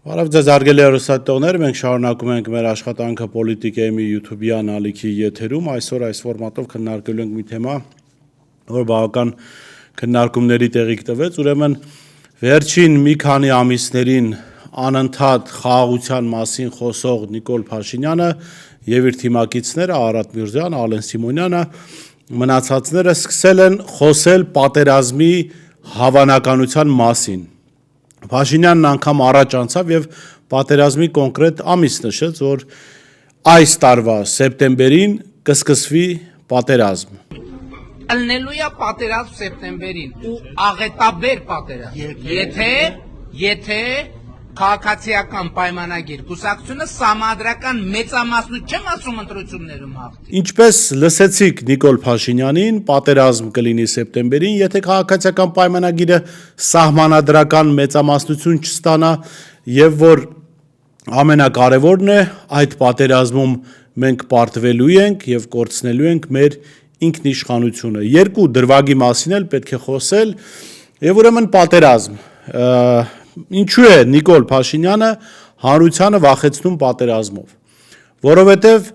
Բարև ձեզ հարգելի հեռուստատիտողներ, մենք շարունակում ենք մեր աշխատանքը Պոլիտիկայի մի YouTube-յան ալիքի եթերում, այսօր այս ֆորմատով քննարկելու ենք մի թեմա, որ բավական քննարկումների տեղիք տվեց, ուրեմն վերջին մի քանի ամիսներին անընդհատ խաղաղության մասին խոսող Նիկոլ Փաշինյանը եւ իր թիմակիցները Արարատ Միրզոյանը, Ալեն Սիմոնյանը մնացածները սկսել են խոսել պատերազմի հավանականության մասին։ Փաշինյանն անգամ առաջ անցավ եւ պատերազմի կոնկրետ ամիս նշեց, որ այս տարվա սեպտեմբերին կսկսվի պատերազմ։ Ելնելու է պատերազմ սեպտեմբերին ու աղետաբեր պատերազմ։ Եթե քաղաքացիական պայմանագիր կուսակցությունը սահմանադրական մեծամասնություն չեմ ասում ընտրություններում հաղթի։ Ինչպես լսեցիք Նիկոլ Փաշինյանին, պատերազմ կլինի սեպտեմբերին, եթե քաղաքացիական պայմանագիրը սահմանադրական մեծամասնություն չստանա, եւ որ ամենակարևորն է, այդ պատերազմում մենք պարտվելու ենք եւ կորցնելու ենք մեր ինքնիշխանությունը։ Երկու դրվագի մասին էլ պետք է խոսել, եւ ուրեմն պատերազմ։ Ինչու է Նիկոլ Փաշինյանը հանրությանը վախեցնում պատերազմով, որովհետև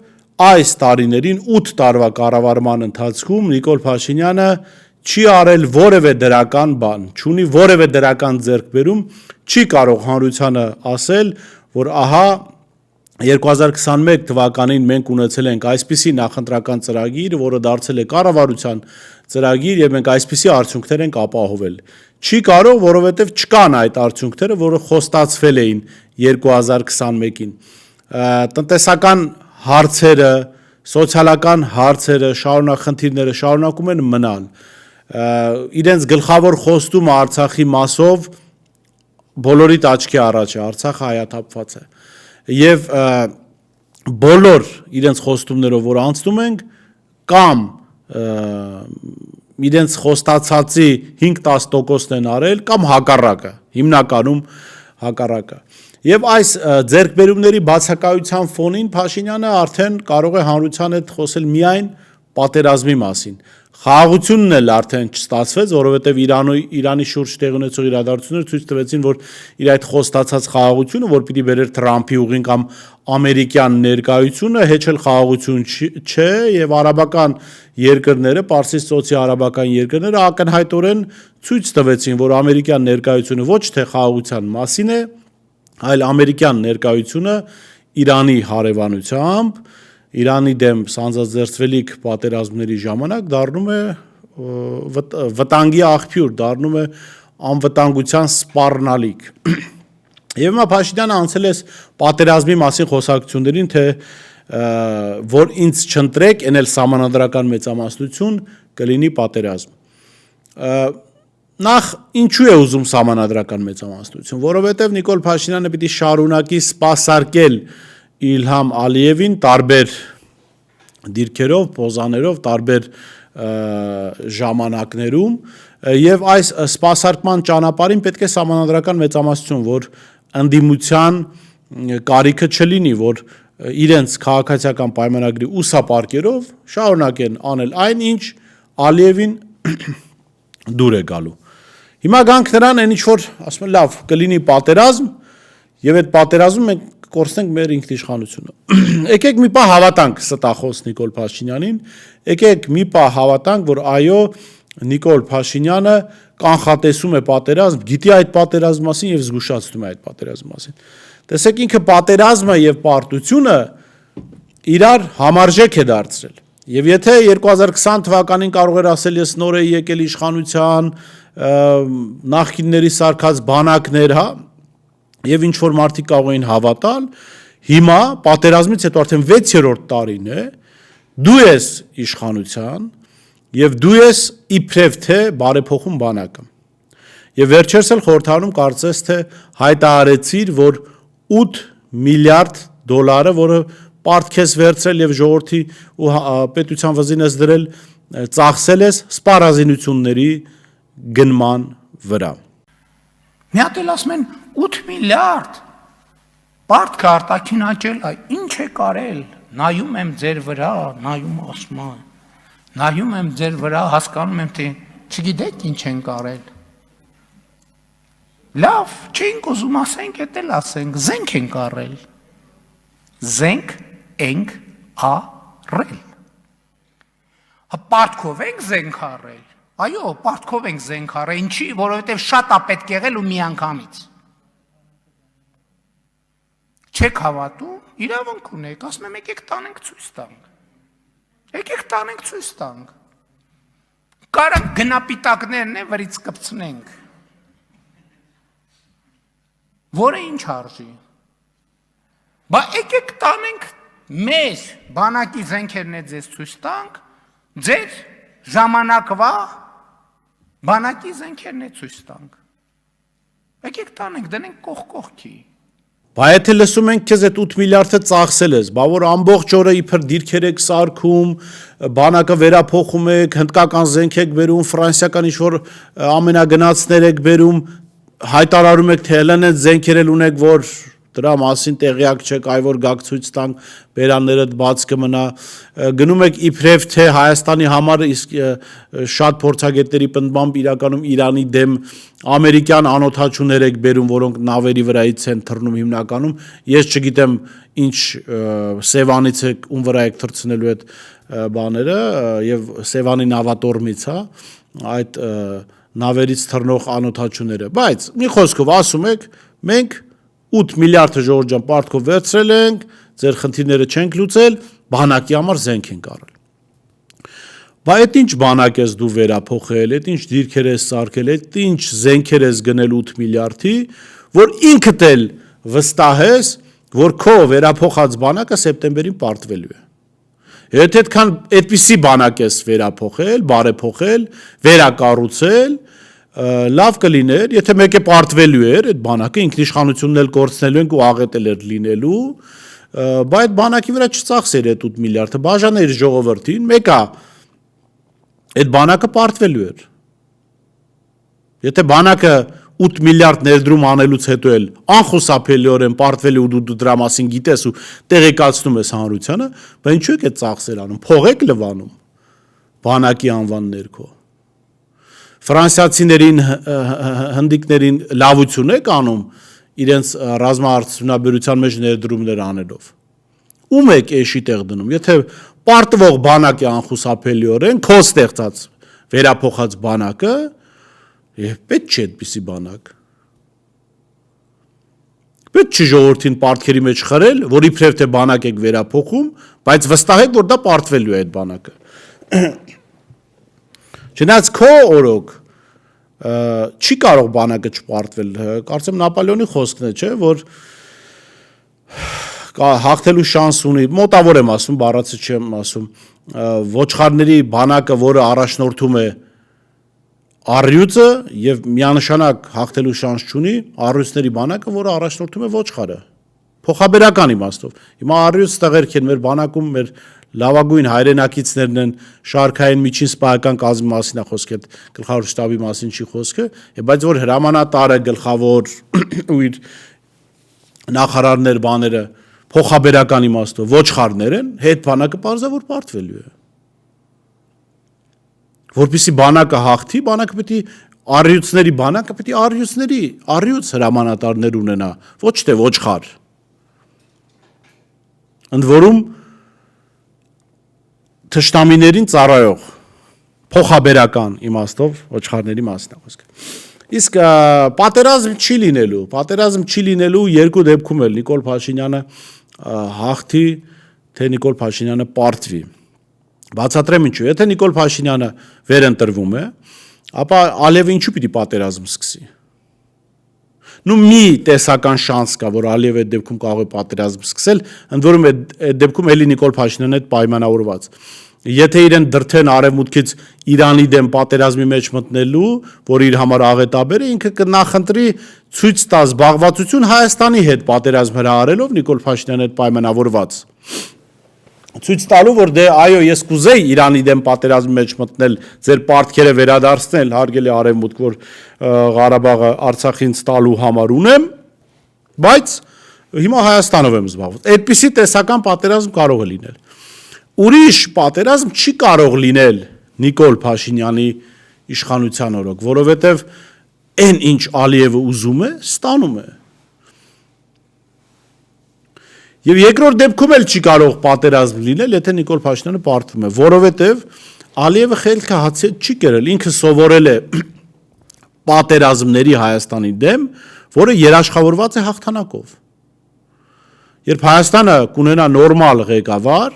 այս տարիներին 8 տարվա կառավարման ընթացքում Նիկոլ Փաշինյանը չի արել որևէ դրական բան, չունի որևէ դրական ձեռքբերում, չի կարող հանրությանը ասել, որ ահա 2021 թվականին մենք ունեցել ենք այսպիսի նախընտրական ծրագիր, որը դարձել է կառավարության ծրագիր եւ մենք այսպիսի արդյունքներ ենք ապահովել։ Չի կարող, որովհետեւ չկան այդ արդյունքները, որը խոստացվել էին 2021-ին։ Տնտեսական հարցերը, սոցիալական հարցերը, խնդիրները շարունակում են մնալ։ Իրենց գլխավոր խոստումը Արցախի մասով բոլորիդ աչքի առաջ է, Արցախը հայաթափված է։ Եվ բոլոր իրենց խոստումներով, որ անցնում ենք, կամ իրենց խոստացածի 5-10%-ն են արել, կամ հակառակը, հիմնականում հակառակը։ Եվ այս ձեռքբերումների բացակայության ֆոնին Փաշինյանը արդեն կարող է հանրության հետ խոսել միայն պատերազմի մասին։ Խաղաղությունն էլ արդեն չստացվեց, որովհետև Իրանի շուրջ տեղի ունեցող իրադարձությունները ցույց տվեցին, որ իր այդ խոստացած խաղաղությունը, որ պիտի բերեր Թրամփի ուղին կամ ամերիկյան ներկայությունը, հեչ էլ խաղաղություն չէ, եւ արաբական երկրները, Պարսից ծոցի արաբական երկրները ակնհայտորեն ցույց տվեցին, որ ամերիկյան ներկայությունը ոչ թե խաղաղության մասին է, այլ ամերիկյան ներկայությունը Իրանի հարևանությամբ Իրանի դեմ սանձազերծվելիք պատերազմների ժամանակ դառնում է վտանգի աղբյուր, դառնում է անվտանգության սպառնալիք։ Եվ հիմա Փաշինյանը անցել է պատերազմի մասին խոսակցություններին, թե որ ինձ չընտրեք, այն էլ սահմանադրական մեծամասնություն կլինի պատերազմ։ Նախ ինչու է ուզում սահմանադրական մեծամասնություն, որովհետև Նիկոլ Փաշինյանը պիտի շարունակի սպասարկել Իլհամ Ալիևին տարբեր դիրքերով, պոզաներով, տարբեր ժամանակներում եւ այս սպասարկման ճանապարհին պետք է սահմանադրական մեծամասնություն, որ ընդդիմության կարիքը չլինի, որ իրենց քաղաքացիական պայմանագրի ուսապարկերով շարունակեն անել այն, ինչ Ալիևին դուր է գալու։ Հիմա գանք նրան այն ինչ որ ասում են լավ, կլինի պատերազմ եւ այդ պատերազմում մենք կորցնենք մեր ինքնիշխանությունը։ Եկեք մի պահ հավատանք ստախոս Նիկոլ Փաշինյանին, եկեք մի պահ հավատանք, որ այո, Նիկոլ Փաշինյանը կանխատեսում է պատերազմ, գիտի այդ պատերազմի մասին եւ զգուշացնում է այդ պատերազմի մասին։ Տեսեք, ինքը պատերազմը եւ պարտությունը իրար համարժեք է դարձրել։ Եվ եթե 2020 թվականին կարող էր ասել ես նոր եմ եկել իշխանության, նախկինների սարքած բանակներ, հա, եւ ինչ որ մարդիկ կարող էին հավատալ, հիմա պատերազմից հետո արդեն 6-րդ տարին է, դու ես իշխանության եւ դու ես իբրև թե բարեփոխում բանակը։ Եվ վերջերս էլ խորհրդարանում կարծես թե հայտարարեցիր, որ 8 միլիարդ դոլարը, որը պարտքես վերցրել եւ ժողովրդի ու պետության վզին ես դրել, ծախսել ես սպառազինությունների գնման վրա։ Մի հատ էլ ասում են 8 միլիարդ պարտքը արտաքին աճել, ինչ է կարել, նայում եմ ձեր վրա, նայում ասում եմ, նայում եմ ձեր վրա, հասկանում եմ, թե Չգիտեք ինչ են կարել։ Լավ, չենք ուզում ասենք, էդ էլ ասենք, զենք են կարել։ Զենք ենք արել։ Պարտքով ենք զենք արել։ Այո, պարտքով ենք զենք արել, ինչի, որովհետև շատ է պետք եղել ու միանգամից։ Չեք հավատում, իրավունք ունեք, ասում եմ եկեք տանենք ցույց տանք։ Եկեք տանենք ցույց տանք։ Կարանք գնապիտակներն է վրից կպցնենք։ Որը ինչ արժի։ Բա եկեք տանենք մեր բանակի զենքերն է ձեզ ցույց տանք, ձեր ժամանակվա բանակի զենքերն է ցույց տանք։ Եկեք տանենք, դնենք կողքի։ Բա եթե լսում ենք քեզ այդ 8 միլիարդը ծախսել ես, բա որ ամբողջ օրը իբր դիրքեր եք սարքում, բանակը վերափոխում եք, հնդկական զենք եք բերում, ֆրանսիական ինչ-որ ամենագնացներ եք բերում, հայտարարում եք, թե հելեն այդ զենքեր էլ ունեք, որ դրա մասին տեղյակ չեք, այ որ գաք ցույց տանք, բերանները բաց կմնա, գնում եք իբրև թե Հայաստանի համար իսկ շատ փորձագետների պնդմամբ իրականում Իրանի դեմ ամերիկյան անօթաչուներ եք բերում, որոնք նավերի վրայից են թռնում հիմնականում, ես չգիտեմ ինչ Սևանից եք, ում վրա եք թռցնելու այդ բաները եւ Սևանի նավատորմից, հա, այդ նավերից թռնող անօթաչուները, բայց մի խոսքով ասում եք, մենք 8 միլիարդը Ժողովուրդ ջան պարտքով վերցրել ենք, ձեր խնդիրները չենք լուծել, բանակի համար զենք ենք առել։ Բա այդ ինչ բանակ ես դու վերափոխել, այդ ինչ դիրքեր ես սարքել, այդ ինչ զենքեր ես գնել 8 միլիարդի, որ ինքդ էլ վստահ ես, որ քո վերափոխած բանակը սեպտեմբերին պարտվելու է։ Եթե այդքան այդպիսի բանակ ես վերափոխել, բարեփոխել, վերակառուցել, լավ կլիներ, եթե մեկը պարտվելու էր, այդ բանակը ինքնիշխանությունն էլ կորցնելու ենք ու աղետել էր լինելու, բայց այդ բանակի վրա չծախսեր այդ 8 միլիարդը, բաժաներ ժողովրդին, մեկը այդ բանակը պարտվելու էր։ Եթե բանակը 8 միլիարդ ներդրում անելուց հետո էլ անխուսափելիորեն պարտվելու ու դու դրա մասին գիտես ու տեղեկացնում ես հանրությանը, բայց ինչու եք այդ ծախսեր անում, փող եք լվանում բանակի անվան ներքո։ Ֆրանսիացիներին, հնդիկներին լավություն եք անում իրենց ռազմաարդյունաբերության մեջ ներդրումներ անելով։ Ում եք էշի տեղ դնում, եթե պարտվող բանակ է անխուսափելիորեն, քո ստեղծած վերափոխած բանակը, եւ պետք չի այդպիսի բանակ։ Պետք չի ժողովրդին պարտքերի մեջ խրել, որ իբրև թե բանակ եք վերափոխում, բայց վստահ եք, որ դա պարտվելու է այդ բանակը։ Չնայած քո օրոք չի կարող բանակը չպարտվել, կարծեմ Նապոլեոնի խոսքն է, չէ, որ հաղթելու շանս ունի, մոտավոր եմ ասում, բառացի չեմ ասում, ոչխարների բանակը, որը առաջնորդում է առյուծը եւ միանշանակ հաղթելու շանս չունի, առյուծների բանակը, որը առաջնորդում է ոչխարը։ Փոխաբերական իմաստով։ Հիմա առյուծ տղերք են մեր բանակում, մեր լավագույն հայրենակիցներն են, շարքային միջին սպայական կազմի մասին է խոսքը, գլխավոր շտաբի մասին չի խոսքը, բայց որ հրամանատարը գլխավոր ու իր նախարարներ բաները փոխաբերական իմաստով ոչխարներ են, հետ բանակը պարզավոր պարտվելու է։ Որպեսզի բանակը հաղթի, բանակը պետք է առյուծների բանակը պետք է առյուծ հրամանատարներ ունենա, ոչ թե ոչխար։ Ընդ որում թշնամիներին ծառայող փոխաբերական իմաստով ոչխարների մասն է խոսքը։ Իսկ պատերազմ չի լինելու երկու դեպքում էլ Նիկոլ Փաշինյանը հաղթի, թե Նիկոլ Փաշինյանը պարտվի։ Բացատրեմ ինչու, եթե Նիկոլ Փաշինյանը վերընտրվում է, ապա Ալիևը ինչու պիտի պատերազմ սկսի։ Նու մի տեսական շանս կա, որ Ալիևը այդ դեպքում կարող է պատերազմ սկսել, ընդ որում այդ դեպքում էլի Նիկոլ Փաշինյանը այդ պայմանավորված։ Եթե իրեն դրթեն արևմուտքից Իրանի դեմ պատերազմի մեջ մտնելու, որ իր համար աղետաբեր է, ինքը կնախընտրի ցույց տա զբաղվածություն Հայաստանի հետ պատերազմ հրահարելով Նիկոլ Փաշինյանը այդ պայմանավորված։ Ցույց տալու, որ դե այո, ես կուզեի Իրանի դեմ պատերազմի մեջ մտնել, ձեր պարտքերը վերադարձնել, հարգելի արևմուտք, որ Ղարաբաղը Արցախին տալու համար ունեմ, բայց հիմա Հայաստանով եմ զբաղվում։ Այդպիսի տեսական պատերազմ կարող է լինել։ Ուրիշ պատերազմ չի կարող լինել Նիկոլ Փաշինյանի իշխանության օրոք, որովհետև այն ինչ Ալիևը ուզում է, ստանում է։ Եվ երկրորդ դեպքում էլ չի կարող պատերազմ լինել, եթե Նիկոլ Փաշինյանը պարտվում է, որովհետև Ալիևը խելքը հացի չի կերել, ինքը սովորել է պատերազմների Հայաստանի դեմ, որը երաշխավորված է հաղթանակով։ Երբ Հայաստանը կունենա նորմալ ղեկավար,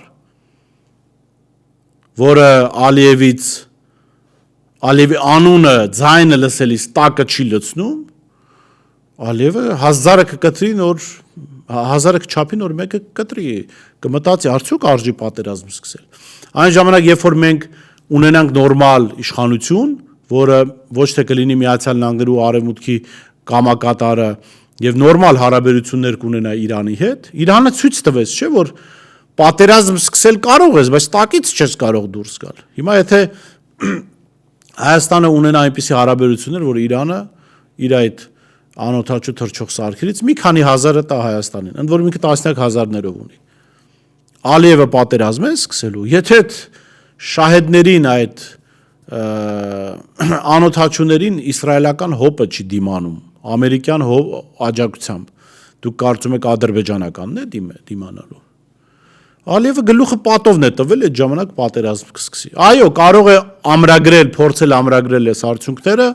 որը Ալիևի անունը ձայնը լսելիս տակը չի լցնում, Ալիևը 1000-ը կկտրի նոր 1000-ը կչափի նոր մեկը կկտրի, կմտածի արդյոք արժի պատերազմ սկսել։ Այն ժամանակ, երբ որ մենք ունենանք նորմալ իշխանություն, որը ոչ թե կլինի Միացյալ Նահանգների ու Արևմուտքի կամակատարը եւ նորմալ հարաբերություններ կունենա Իրանի հետ, Իրանը ցույց տվեց, չէ՞ որ պատերազմ սկսել կարող ես, բայց տակից չես կարող դուրս գալ։ Հիմա եթե Հայաստանը ունենա այնպիսի հարաբերություններ, որ Իրանը իր այդ անօթաչու թռչող սարքերից մի քանի հազարը տա Հայաստանին, ընդ որում ինքը տասնյակ հազարներով ունի։ Ալիևը պատերազմ է սկսելու, եթե շահեդներին այդ անօթաչուներին իսրայելական հոպը չի դիմանում, ամերիկյան աջակցությամբ, դուք կարծում եք ադրբեջանականն է դիմանալու։ Ալիևը գլուխը պատովն է տվել, այդ ժամանակ պատերազմ կսկսի։ Այո, կարող է փորձել ամրագրել այս արդյունքները,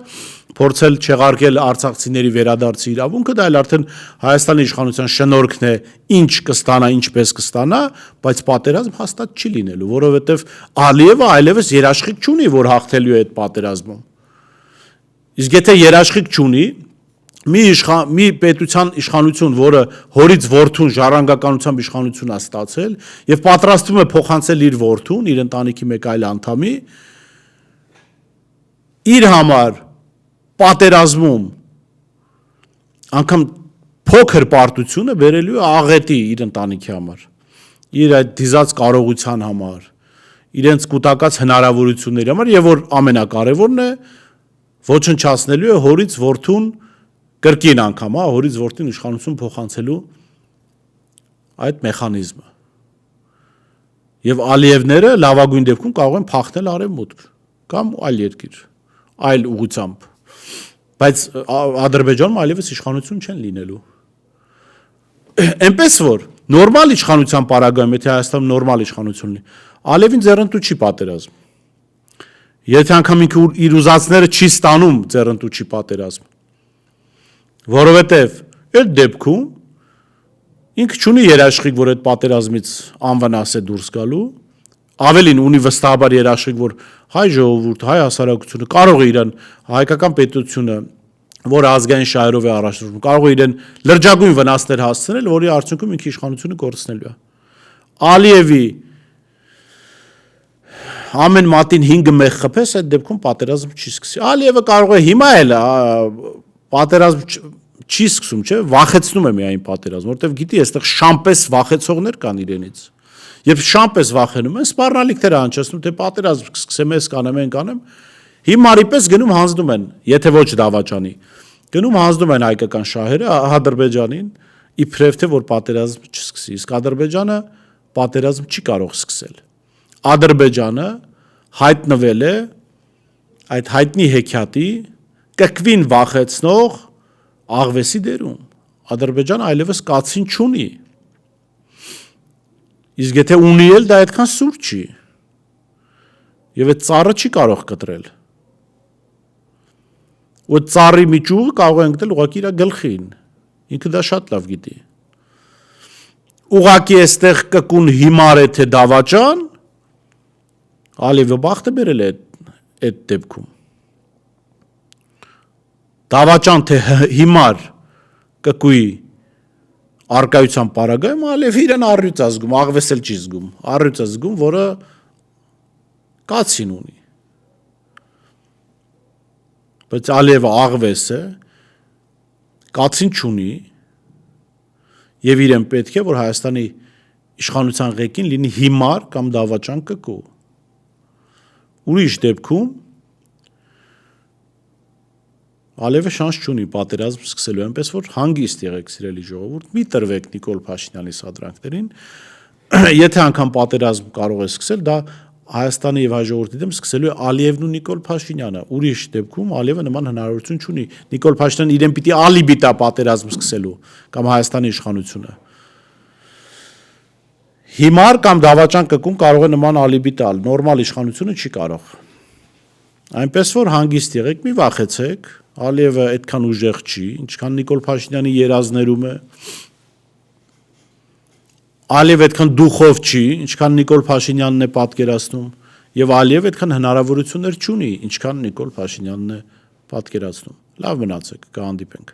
փորձել չեղարկել արցախցիների վերադարձի իրավունքը, դա էլ արդեն Հայաստանի իշխանության շնորհքն է, ինչ կստանա, ինչպես կստանա, բայց պատերազմ հաստատ չի լինելու, որովհետև Ալիևը այլևս երաշխիք չունի, որ հաղթելու է այդ պատերազմում։ Իսկ եթե երաշխիք չունի, մի պետության իշխանություն, որը հորից որդուն ժառանգականությամբ իշխանություն է ստացել եւ պատրաստվում է փոխանցել իր որդուն, իր ընտանիքի մեկ այլ անդամի, իր համար պատերազմում անգամ փոքր պարտությունը բերելու է աղետի իր ընտանիքի համար, իր այդ դիզած կարողության համար, իրենց կուտակած հնարավորությունների համար եւ որ ամենակարևորն է, ոչնչացնելու է հորից որդուն կրկին անգամ, հորից որդին իշխանություն փոխանցելու այդ մեխանիզմը։ Եվ Ալիևները լավագույն դեպքում կարող են փախնել արևմուտք կամ այլ երկիր, այլ ուղղությամբ։ Բայց Ադրբեջանում այլևս իշխանություն չեն լինելու։ Այնպես որ նորմալ իշխանության պարագայում, եթե Հայաստանում նորմալ իշխանություն լինի, Ալիևին ձեռնտու չի պատերազմ։ Եթե անգամ ինքը իր ուզածները չի ստանում, ձեռնտու չի պատերազմ։ Որովհետև այդ դեպքում ինքը չունի երաշխիք, որ այդ պատերազմից անվնաս է դուրս գալու, ավելին ունի վստահաբար երաշխիք, որ հայ ժողովուրդ, հայ հասարակությունը կարող է իրեն հայկական պետությունը, որը ազգային շահերով է առաջնորդվում, կարող է իրեն լրջագույն վնասներ հասցնել, որի արդյունքում ինքը իշխանությունը կորցնելու է։ Ալիևի ամեն մատին 5 մեղ խփես, այդ դեպքում պատերազմ չի սկսի։ Ալիևը կարող է հիմա էլ պատերազմ չի սկսում, չէ՞, վախեցնում է միայն պատերազմ, որտեղ գիտի, այստեղ շամպես վախեցողներ կան իրենից։ Երբ շամպես վախենում են, սպառնալիքներ անջացնում, թե պատերազմ կսկսեմ, ես կանեմ, այն կանեմ, հիմարի պես գնում հանձնում են, եթե ոչ դավաճանի, գնում հանձնում են հայկական շահերը Ադրբեջանին, իբրև թե որ պատերազմ չսկսի, իսկ Ադրբեջանը պատերազմ չի կարող սկսել։ Ադրբեջանը հայտնվել է այդ հայտնի հեքիաթի կկվին վախեցնող աղվեսի դերում։ Ադրբեջանը այլևս կացին չունի։ Իսկ եթե ունի էլ դա այդքան սուր չի։ Եվ այդ ծառը չի կարող կտրել։ Ու այդ ծառի մի ճյուղը կարող է ընկնել ուղղակի իր գլխին։ Ինքը դա շատ լավ գիտի։ Ուղղակի այստեղ կկուն հիմար է թե դավաճան, Ալիևը բախտը բերել է այդ դեպքում։ Դավաճան թե հիմար կկույի արկայության պարագայում Ալիևը իրեն առյուծ է զգում, աղվեսել չի զգում, առյուծ է զգում, որը կացին ունի։ Բայց Ալիևը աղվես է, կացին չունի, եւ իրեն պետք է, որ Հայաստանի իշխանության ղեկին լինի հիմար կամ դավաճան կկու։ Ուրիշ դեպքում Ալիևը շանս չունի պատերազմ սկսելու, այնպես որ հանգիստ եղեք սիրելի ժողովուրդ, մի տրվեք Նիկոլ Փաշինյանի սադրանքներին, եթե անգամ պատերազմ կարող է սկսել, դա Հայաստանի եւ հայ ժողովրդի դեմ սկսելու է Ալիևն ու Նիկոլ Փաշինյանը։ Ուրիշ դեպքում Ալիևը նման հնարավորություն չունի։ Նիկոլ Փաշինյանը իրեն պիտի ալիբի տա պատերազմ սկսելու կամ Հայաստանի իշխանությունը։ Հիմար կամ դավաճան կկուն կարող է նման ալիբի տալ, նորմալ իշխանությունը չի կարող։ Այնպես որ հանգիստ եղեք, մի վախեցեք, Ալիևը այդքան ուժեղ չի, ինչքան Նիկոլ Փաշինյանի երազներում է։ Ալիևը այդքան դուխով չի, ինչքան Նիկոլ Փաշինյանն է պատկերացնում, եւ Ալիևը այդքան հնարավորություններ չունի, ինչքան Նիկոլ Փաշինյանն է պատկերացնում։ Լավ մնացեք, կհանդիպենք։